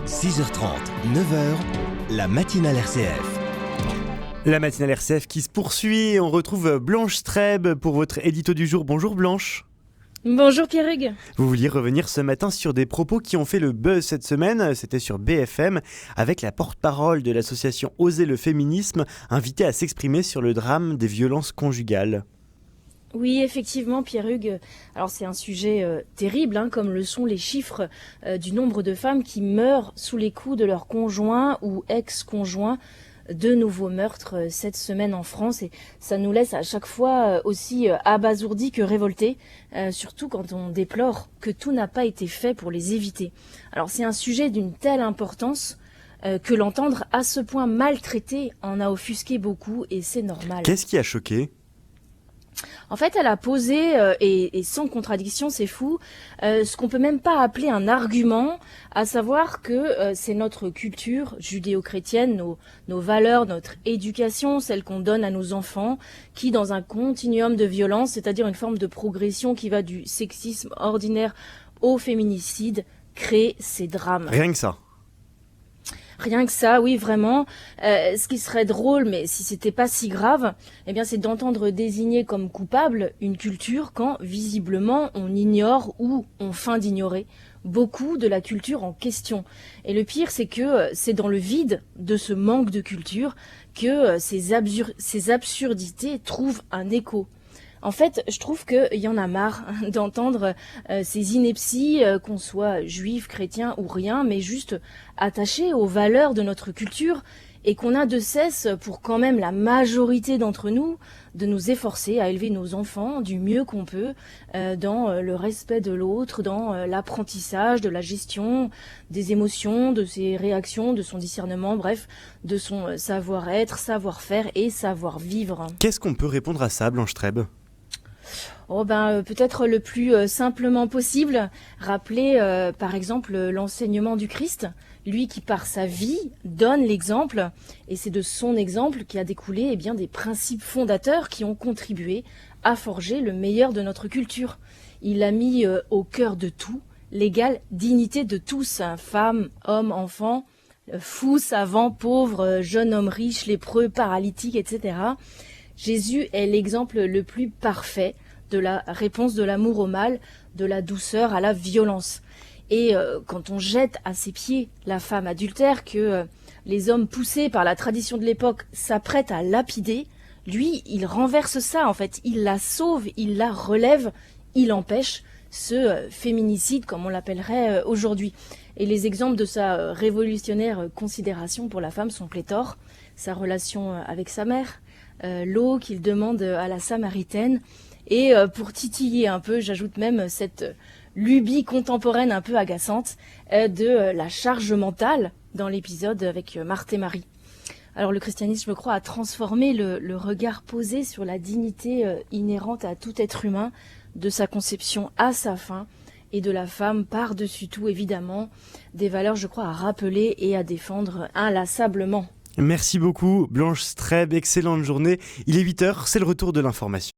6h30, 9h, la matinale RCF. La matinale RCF qui se poursuit et on retrouve Blanche Streb pour votre édito du jour. Bonjour Blanche. Bonjour Pierre-Hugues. Vous vouliez revenir ce matin sur des propos qui ont fait le buzz cette semaine, c'était sur BFM, avec la porte-parole de l'association Oser le féminisme, invitée à s'exprimer sur le drame des violences conjugales. Oui, effectivement, Pierre-Hugues. Alors c'est un sujet terrible, comme le sont les chiffres du nombre de femmes qui meurent sous les coups de leur conjoint ou ex-conjoint. De nouveaux meurtres cette semaine en France et ça nous laisse à chaque fois aussi abasourdis que révoltés, surtout quand on déplore que tout n'a pas été fait pour les éviter. Alors c'est un sujet d'une telle importance que l'entendre à ce point maltraité en a offusqué beaucoup et c'est normal. Qu'est-ce qui a choqué ? En fait, elle a posé, et sans contradiction, c'est fou, ce qu'on peut même pas appeler un argument, à savoir que c'est notre culture judéo-chrétienne, nos valeurs, notre éducation, celle qu'on donne à nos enfants, qui dans un continuum de violence, c'est-à-dire une forme de progression qui va du sexisme ordinaire au féminicide, crée ces drames. Rien que ça. Rien que ça, oui, vraiment. Ce qui serait drôle, mais si c'était pas si grave, eh bien, c'est d'entendre désigner comme coupable une culture quand, visiblement, on ignore ou on feint d'ignorer beaucoup de la culture en question. Et le pire, c'est que c'est dans le vide de ce manque de culture que ces absurdités trouvent un écho. En fait, je trouve qu'il y en a marre d'entendre ces inepties, qu'on soit juif, chrétien ou rien, mais juste attachés aux valeurs de notre culture et qu'on a de cesse, pour quand même la majorité d'entre nous, de nous efforcer à élever nos enfants du mieux qu'on peut, dans le respect de l'autre, dans l'apprentissage, de la gestion des émotions, de ses réactions, de son discernement, bref, de son savoir-être, savoir-faire et savoir-vivre. Qu'est-ce qu'on peut répondre à ça, Blanche Streb ? Peut-être le plus simplement possible, rappeler par exemple l'enseignement du Christ, lui qui par sa vie donne l'exemple, et c'est de son exemple qui a découlé des principes fondateurs qui ont contribué à forger le meilleur de notre culture. Il a mis au cœur de tout l'égale dignité de tous, femmes, hommes, enfants, fous, savants, pauvres, jeunes hommes riches, lépreux, paralytiques, etc. Jésus est l'exemple le plus parfait de la réponse de l'amour au mal, de la douceur à la violence. Et quand on jette à ses pieds la femme adultère que les hommes poussés par la tradition de l'époque s'apprêtent à lapider, lui, il renverse ça en fait. Il la sauve, il la relève, il empêche ce féminicide comme on l'appellerait aujourd'hui. Et les exemples de sa révolutionnaire considération pour la femme sont pléthores. Sa relation avec sa mère, l'eau qu'il demande à la Samaritaine, et pour titiller un peu, j'ajoute même cette lubie contemporaine un peu agaçante de la charge mentale dans l'épisode avec Marthe et Marie. Alors le christianisme, je crois, a transformé le regard posé sur la dignité inhérente à tout être humain, de sa conception à sa fin, et de la femme par-dessus tout, évidemment, des valeurs, je crois, à rappeler et à défendre inlassablement. Merci beaucoup Blanche Streb, excellente journée. Il est 8h, c'est le retour de l'information.